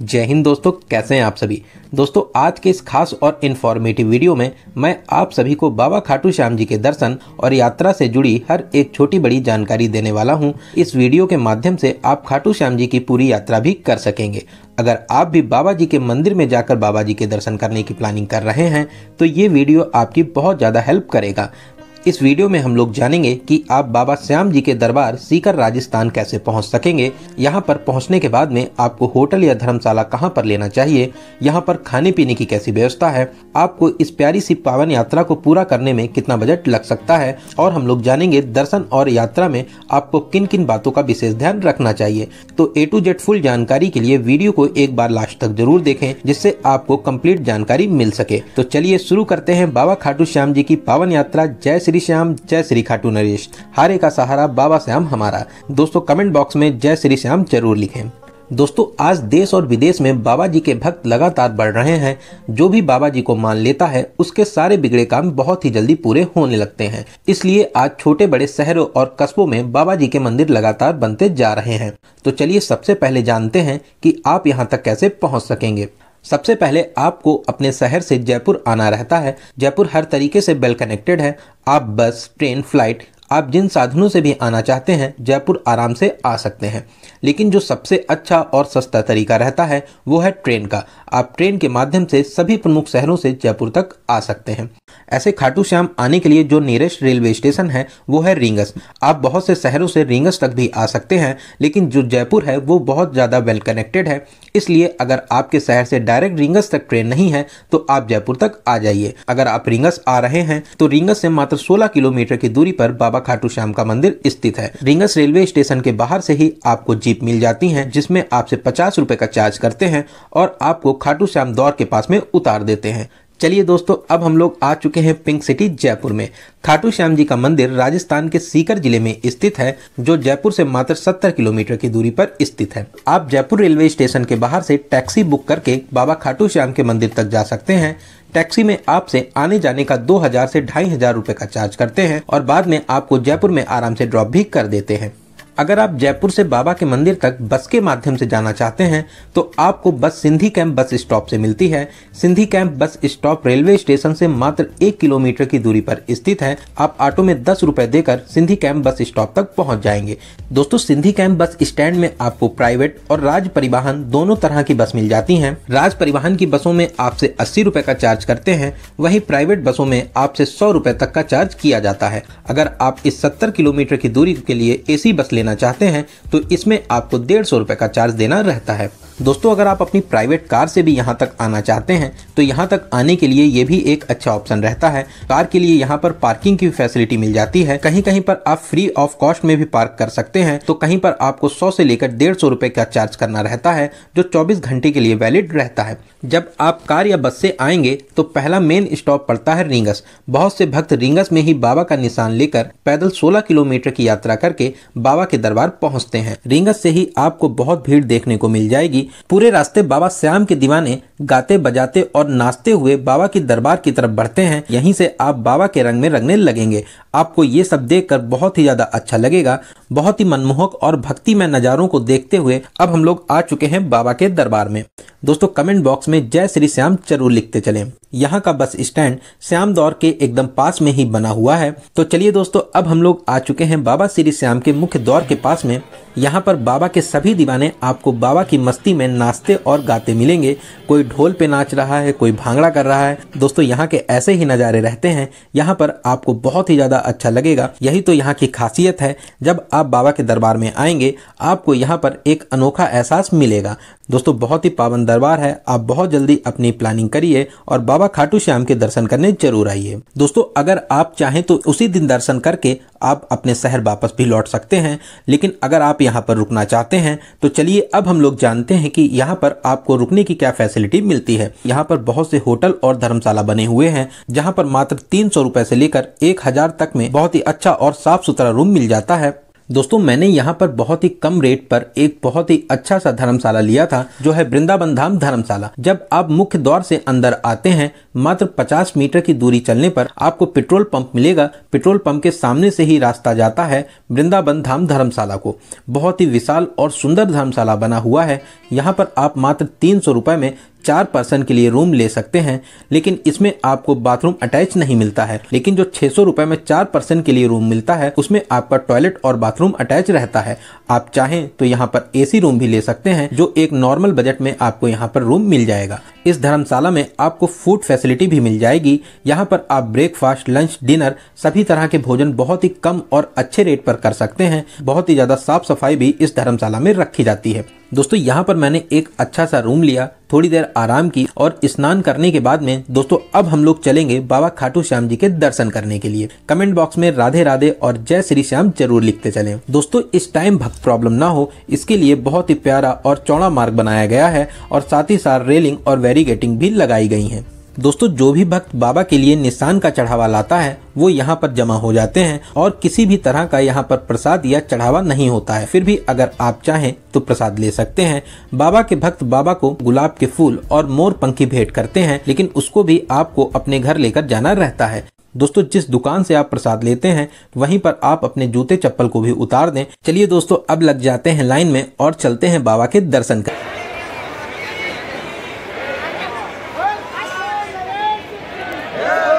जय हिंद दोस्तों, कैसे हैं आप सभी। दोस्तों, आज के इस खास और इन्फॉर्मेटिव वीडियो में मैं आप सभी को बाबा खाटू श्याम जी के दर्शन और यात्रा से जुड़ी हर एक छोटी बड़ी जानकारी देने वाला हूं। इस वीडियो के माध्यम से आप खाटू श्याम जी की पूरी यात्रा भी कर सकेंगे। अगर आप भी बाबा जी के मंदिर में जाकर बाबा जी के दर्शन करने की प्लानिंग कर रहे हैं तो ये वीडियो आपकी बहुत ज़्यादा हेल्प करेगा। इस वीडियो में हम लोग जानेंगे कि आप बाबा श्याम जी के दरबार सीकर राजस्थान कैसे पहुंच सकेंगे। यहां पर पहुंचने के बाद में आपको होटल या धर्मशाला कहां पर लेना चाहिए, यहां पर खाने पीने की कैसी व्यवस्था है, आपको इस प्यारी सी पावन यात्रा को पूरा करने में कितना बजट लग सकता है, और हम लोग जानेंगे दर्शन और यात्रा में आपको किन किन बातों का विशेष ध्यान रखना चाहिए। तो A to Z फुल जानकारी के लिए वीडियो को एक बार लास्ट तक जरूर देखें, जिससे आपको कंप्लीट जानकारी मिल सके। तो चलिए शुरू करते हैं बाबा खाटू श्याम जी की पावन यात्रा। जय श्री श्याम, जय श्री खाटू नरेश, हारे का सहारा बाबा श्याम हमारा। दोस्तों, कमेंट बॉक्स में जय श्री श्याम जरूर लिखें। दोस्तों, आज देश और विदेश में बाबा जी के भक्त लगातार बढ़ रहे हैं। जो भी बाबा जी को मान लेता है उसके सारे बिगड़े काम बहुत ही जल्दी पूरे होने लगते हैं। इसलिए आज छोटे बड़े शहरों और कस्बों में बाबा जी के मंदिर लगातार बनते जा रहे हैं। तो चलिए सबसे पहले जानते हैं कि आप यहाँ तक कैसे पहुँच सकेंगे। सबसे पहले आपको अपने शहर से जयपुर आना रहता है। जयपुर हर तरीके से वेल कनेक्टेड है। आप बस, ट्रेन, फ्लाइट, आप जिन साधनों से भी आना चाहते हैं जयपुर आराम से आ सकते हैं। लेकिन जो सबसे अच्छा और सस्ता तरीका रहता है वो है ट्रेन का। आप ट्रेन के माध्यम से सभी प्रमुख शहरों से जयपुर तक आ सकते हैं। ऐसे खाटू श्याम आने के लिए जो नियरेस्ट रेलवे स्टेशन है वो है रींगस। आप बहुत से शहरों से रींगस तक भी आ सकते हैं, लेकिन जो जयपुर है वो बहुत ज़्यादा वेल कनेक्टेड है। इसलिए अगर आपके शहर से डायरेक्ट रींगस तक ट्रेन नहीं है तो आप जयपुर तक आ जाइए। अगर आप रींगस आ रहे हैं तो रींगस से मात्र 16 किलोमीटर की दूरी पर बाबा खाटू श्याम का मंदिर स्थित है। रींगस रेलवे स्टेशन के बाहर से ही आपको जीप मिल जाती है, जिसमें आपसे 50 रुपए का चार्ज करते हैं और आपको खाटू श्याम दौर के पास में उतार देते हैं। चलिए दोस्तों, अब हम लोग आ चुके हैं पिंक सिटी जयपुर में। खाटू श्याम जी का मंदिर राजस्थान के सीकर जिले में स्थित है, जो जयपुर से मात्र 70 किलोमीटर की दूरी पर स्थित है। आप जयपुर रेलवे स्टेशन के बाहर से टैक्सी बुक करके बाबा खाटू श्याम के मंदिर तक जा सकते हैं। टैक्सी में आपसे आने जाने का 2000 से 2500 रुपए का चार्ज करते हैं और बाद में आपको जयपुर में आराम से ड्रॉप भी कर देते हैं। अगर आप जयपुर से बाबा के मंदिर तक बस के माध्यम से जाना चाहते हैं तो आपको बस सिंधी कैंप बस स्टॉप से मिलती है। Sindhi camp bus stop railway station से मात्र 1 किलोमीटर की दूरी पर स्थित है। आप ऑटो में 10 रुपए देकर सिंधी कैंप बस स्टॉप तक पहुंच जाएंगे। दोस्तों, सिंधी कैंप बस स्टैंड में आपको प्राइवेट और राज्य परिवहन दोनों तरह की बस मिल जाती हैं। राज्य परिवहन की बसों में आपसे 80 रुपए का चार्ज करते हैं, वहीं प्राइवेट बसों में आपसे 100 रुपए तक का चार्ज किया जाता है। अगर आप इस 70 किलोमीटर की दूरी के लिए AC बस लेना चाहते हैं तो इसमें आपको 150 रुपए का चार्ज देना रहता है। दोस्तों, अगर आप अपनी प्राइवेट कार से भी यहाँ तक आना चाहते हैं तो यहाँ तक आने के लिए ये भी एक अच्छा ऑप्शन रहता है। कार के लिए यहाँ पर पार्किंग की फैसिलिटी मिल जाती है। कहीं कहीं पर आप फ्री ऑफ कॉस्ट में भी पार्क कर सकते हैं, तो कहीं पर आपको 100 से लेकर 150 रुपए का चार्ज करना रहता है, जो 24 घंटे के लिए वैलिड रहता है। जब आप कार या बस से आएंगे तो पहला मेन स्टॉप पड़ता है रींगस। बहुत से भक्त रींगस में ही बाबा का निशान लेकर पैदल 16 किलोमीटर की यात्रा करके बाबा के दरबार पहुंचते हैं। रींगस से ही आपको बहुत भीड़ देखने को मिल जाएगी। पूरे रास्ते बाबा श्याम के दीवाने गाते बजाते और नाचते हुए बाबा की दरबार की तरफ बढ़ते हैं। यहीं से आप बाबा के रंग में रंगने लगेंगे। आपको ये सब देखकर बहुत ही ज्यादा अच्छा लगेगा। बहुत ही मनमोहक और भक्तिमय नजारों को देखते हुए अब हम लोग आ चुके हैं बाबा के दरबार में। दोस्तों, कमेंट बॉक्स में जय श्री श्याम जरूर लिखते चलें। यहाँ का बस स्टैंड श्याम दौर के एकदम पास में ही बना हुआ है। तो चलिए दोस्तों, अब हम लोग आ चुके हैं बाबा श्री श्याम के मुख्य द्वार के पास में। यहाँ पर बाबा के सभी दीवाने आपको बाबा की मस्ती में नाचते और गाते मिलेंगे। कोई ढोल पे नाच रहा है, कोई भांगड़ा कर रहा है। दोस्तों, यहाँ के ऐसे ही नज़ारे रहते हैं। यहाँ पर आपको बहुत ही ज़्यादा अच्छा लगेगा। यही तो यहाँ की खासियत है। जब आप बाबा के दरबार में आएंगे आपको यहाँ पर एक अनोखा एहसास मिलेगा। दोस्तों, बहुत ही पावन दरबार है। आप बहुत जल्दी अपनी प्लानिंग करिए और बाबा खाटू श्याम के दर्शन करने जरूर आइए। दोस्तों, अगर आप चाहें तो उसी दिन दर्शन करके आप अपने शहर वापस भी लौट सकते हैं, लेकिन अगर आप यहाँ पर रुकना चाहते हैं तो चलिए अब हम लोग जानते हैं कि यहाँ पर आपको रुकने की क्या फैसिलिटी मिलती है। यहाँ पर बहुत से होटल और धर्मशाला बने हुए हैं, जहाँ पर मात्र 300 रुपए से लेकर 1000 तक में बहुत ही अच्छा और साफ सुथरा रूम मिल जाता है। दोस्तों मैंने यहाँ पर बहुत ही कम रेट पर एक बहुत ही अच्छा सा धर्मशाला लिया था, जो है वृंदावन धाम धर्मशाला। जब आप मुख्य द्वार से अंदर आते हैं, मात्र 50 मीटर की दूरी चलने पर आपको पेट्रोल पंप मिलेगा। पेट्रोल पंप के सामने से ही रास्ता जाता है वृंदावन धाम धर्मशाला को। बहुत ही विशाल और सुंदर धर्मशाला बना हुआ है। यहाँ पर आप मात्र 300 रुपये में 4 पर्सन के लिए रूम ले सकते हैं, लेकिन इसमें आपको बाथरूम अटैच नहीं मिलता है। लेकिन जो 600 रुपये में 4 पर्सन के लिए रूम मिलता है, उसमें आपका टॉयलेट और बाथरूम अटैच रहता है। आप चाहें तो यहाँ पर एसी रूम भी ले सकते हैं, जो एक नॉर्मल बजट में आपको यहाँ पर रूम मिल जाएगा। इस धर्मशाला में आपको फूड फैसिलिटी भी मिल जाएगी। यहाँ पर आप ब्रेकफास्ट, लंच, डिनर सभी तरह के भोजन बहुत ही कम और अच्छे रेट पर कर सकते हैं। बहुत ही ज्यादा साफ सफाई भी इस धर्मशाला में रखी जाती है। दोस्तों यहाँ पर मैंने एक अच्छा सा रूम लिया, थोड़ी देर आराम की और स्नान करने के बाद में दोस्तों अब हम लोग चलेंगे बाबा खाटू श्याम जी के दर्शन करने के लिए। कमेंट बॉक्स में राधे राधे और जय श्री श्याम जरूर लिखते चलें। दोस्तों इस टाइम भक्त प्रॉब्लम ना हो, इसके लिए बहुत ही प्यारा और चौड़ा मार्ग बनाया गया है और साथ ही साथ रेलिंग और बैरिकेडिंग भी लगाई गई है। दोस्तों जो भी भक्त बाबा के लिए निशान का चढ़ावा लाता है, वो यहाँ पर जमा हो जाते हैं और किसी भी तरह का यहाँ पर प्रसाद या चढ़ावा नहीं होता है। फिर भी अगर आप चाहें तो प्रसाद ले सकते हैं। बाबा के भक्त बाबा को गुलाब के फूल और मोर पंखी भेंट करते हैं, लेकिन उसको भी आपको अपने घर लेकर जाना रहता है। दोस्तों जिस दुकान से आप प्रसाद लेते हैं, वहीं पर आप अपने जूते चप्पल को भी उतार दें। चलिए दोस्तों अब लग जाते हैं लाइन में और चलते हैं बाबा के दर्शन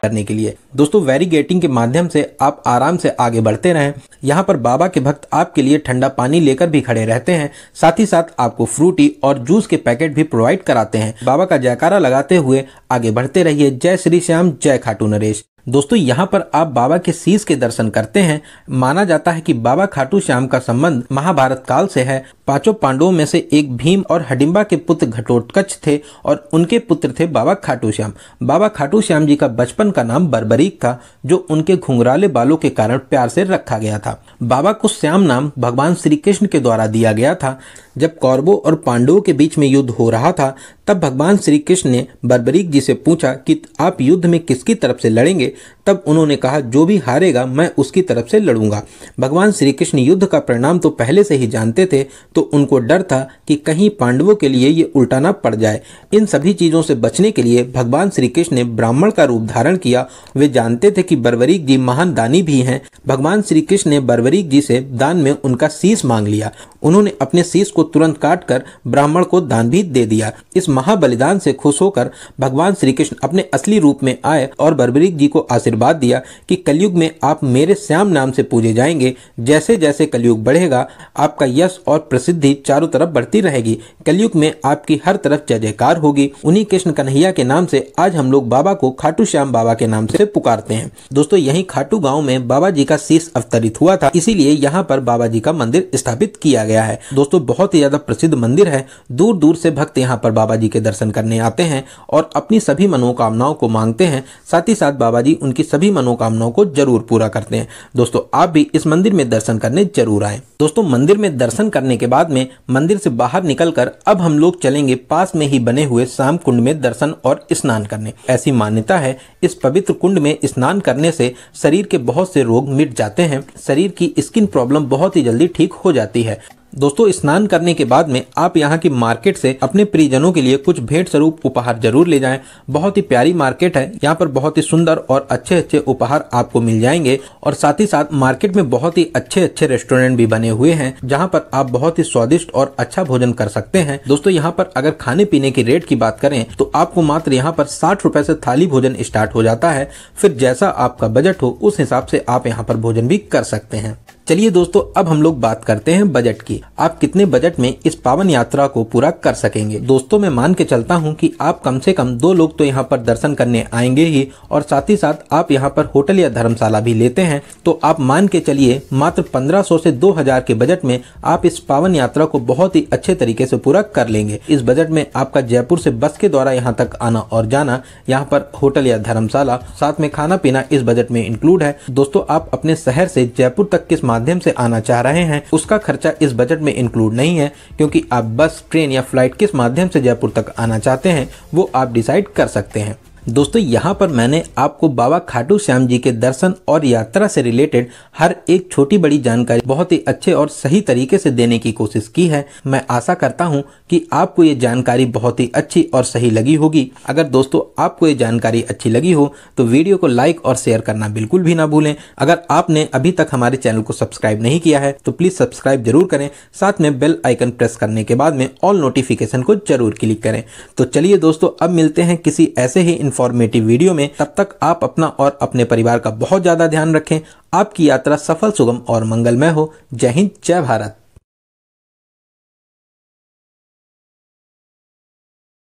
करने के लिए। दोस्तों बैरिकेडिंग के माध्यम से आप आराम से आगे बढ़ते रहें। यहाँ पर बाबा के भक्त आपके लिए ठंडा पानी लेकर भी खड़े रहते हैं। साथ ही साथ आपको फ्रूटी और जूस के पैकेट भी प्रोवाइड कराते हैं। बाबा का जयकारा लगाते हुए आगे बढ़ते रहिए। जय श्री श्याम, जय खाटू नरेश। दोस्तों यहाँ पर आप बाबा के शीश के दर्शन करते हैं। माना जाता है कि बाबा खाटू श्याम का संबंध महाभारत काल से है। 5 पांडवों में से एक भीम और हडिम्बा के पुत्र घटोत्कच थे और उनके पुत्र थे बाबा खाटू श्याम। बाबा खाटू श्याम जी का बचपन का नाम बर्बरीक था, जो उनके घुंघराले बालों के कारण प्यार से रखा गया था। बाबा को श्याम नाम भगवान श्री कृष्ण के द्वारा दिया गया था। जब कौरवों और पांडवों के बीच में युद्ध हो रहा था, तब भगवान श्री कृष्ण ने बर्बरीक जी से पूछा कि आप युद्ध में किसकी तरफ से लड़ेंगे। तब उन्होंने कहा जो भी हारेगा मैं उसकी तरफ से लड़ूंगा। भगवान श्री कृष्ण युद्ध का परिणाम तो पहले से ही जानते थे, तो उनको डर था कि कहीं पांडवों के लिए ये उल्टा ना पड़ जाए। इन सभी चीजों से बचने के लिए भगवान श्री कृष्ण ने ब्राह्मण का रूप धारण किया। वे जानते थे कि बर्बरीक जी महान दानी भी हैं। भगवान श्री कृष्ण ने बर्बरीक जी से दान में उनका शीश मांग लिया। उन्होंने अपने शीश को तुरंत काटकर ब्राह्मण को दान भी दे दिया। इस महाबलिदान से खुश होकर भगवान श्री कृष्ण अपने असली रूप में आए और बर्बरीक जी को आशीर्वाद दिया कि कलयुग में आप मेरे श्याम नाम से पूजे जाएंगे। जैसे जैसे कलयुग बढ़ेगा, आपका यश और प्रसिद्धि चारों तरफ बढ़ती रहेगी। कलयुग में आपकी हर तरफ जय जयकार होगी। उन्हीं कृष्ण कन्हैया के नाम से आज हम लोग बाबा को खाटू श्याम बाबा के नाम से पुकारते हैं। दोस्तों यही खाटू गाँव में बाबा जी का शीश अवतरित हुआ था, इसीलिए यहाँ पर बाबा जी का मंदिर स्थापित किया गया है। दोस्तों बहुत ही ज्यादा प्रसिद्ध मंदिर है। दूर दूर से भक्त यहाँ पर बाबा जी के दर्शन करने आते हैं और अपनी सभी मनोकामनाओं को मांगते हैं। साथ ही साथ बाबा जी उनकी सभी मनोकामनाओं को जरूर पूरा करते हैं। दोस्तों आप भी इस मंदिर में दर्शन करने जरूर आएं। दोस्तों मंदिर में दर्शन करने के बाद में मंदिर से बाहर निकलकर अब हम लोग चलेंगे पास में ही बने हुए श्याम कुंड में दर्शन और स्नान करने। ऐसी मान्यता है इस पवित्र कुंड में स्नान करने से शरीर के बहुत से रोग मिट जाते हैं। शरीर की स्किन प्रॉब्लम बहुत ही जल्दी ठीक हो जाती है। दोस्तों स्नान करने के बाद में आप यहाँ की मार्केट से अपने प्रियजनों के लिए कुछ भेंट स्वरूप उपहार जरूर ले जाएं। बहुत ही प्यारी मार्केट है। यहाँ पर बहुत ही सुंदर और अच्छे अच्छे उपहार आपको मिल जाएंगे और साथ ही साथ मार्केट में बहुत ही अच्छे अच्छे रेस्टोरेंट भी बने हुए हैं, जहाँ पर आप बहुत ही स्वादिष्ट और अच्छा भोजन कर सकते हैं। दोस्तों यहाँ पर अगर खाने पीने की रेट की बात करें तो आपको मात्र यहाँ पर 60 रुपए से थाली भोजन स्टार्ट हो जाता है। फिर जैसा आपका बजट हो उस हिसाब से आप यहाँ पर भोजन भी कर सकते हैं। चलिए दोस्तों अब हम लोग बात करते हैं बजट की। आप कितने बजट में इस पावन यात्रा को पूरा कर सकेंगे। दोस्तों मैं मान के चलता हूं कि आप कम से कम 2 लोग तो यहां पर दर्शन करने आएंगे ही, और साथ ही साथ आप यहां पर होटल या धर्मशाला भी लेते हैं तो आप मान के चलिए मात्र 1500 से 2000 के बजट में आप इस पावन यात्रा को बहुत ही अच्छे तरीके से पूरा कर लेंगे। इस बजट में आपका जयपुर से बस के द्वारा यहाँ तक आना और जाना, यहाँ पर होटल या धर्मशाला, साथ में खाना पीना इस बजट में इंक्लूड है। दोस्तों आप अपने शहर से जयपुर तक किस माध्यम से आना चाह रहे हैं उसका खर्चा इस बजट में इंक्लूड नहीं है, क्योंकि आप बस, ट्रेन या फ्लाइट किस माध्यम से जयपुर तक आना चाहते हैं वो आप डिसाइड कर सकते हैं। दोस्तों यहाँ पर मैंने आपको बाबा खाटू श्याम जी के दर्शन और यात्रा से रिलेटेड हर एक छोटी बड़ी जानकारी बहुत ही अच्छे और सही तरीके से देने की कोशिश की है। मैं आशा करता हूँ कि आपको ये जानकारी बहुत ही अच्छी और सही लगी होगी। अगर दोस्तों आपको ये जानकारी अच्छी लगी हो तो वीडियो को लाइक और शेयर करना बिल्कुल भी ना भूलें। अगर आपने अभी तक हमारे चैनल को सब्सक्राइब नहीं किया है तो प्लीज सब्सक्राइब जरूर करें, साथ में बेल आइकन प्रेस करने के बाद में ऑल नोटिफिकेशन को जरूर क्लिक करें। तो चलिए दोस्तों, अब मिलते हैं किसी ऐसे ही इंफॉर्मेटिव वीडियो में। तब तक आप अपना और अपने परिवार का बहुत ज्यादा ध्यान रखें। आपकी यात्रा सफल, सुगम और मंगलमय हो। जय हिंद, जय भारत।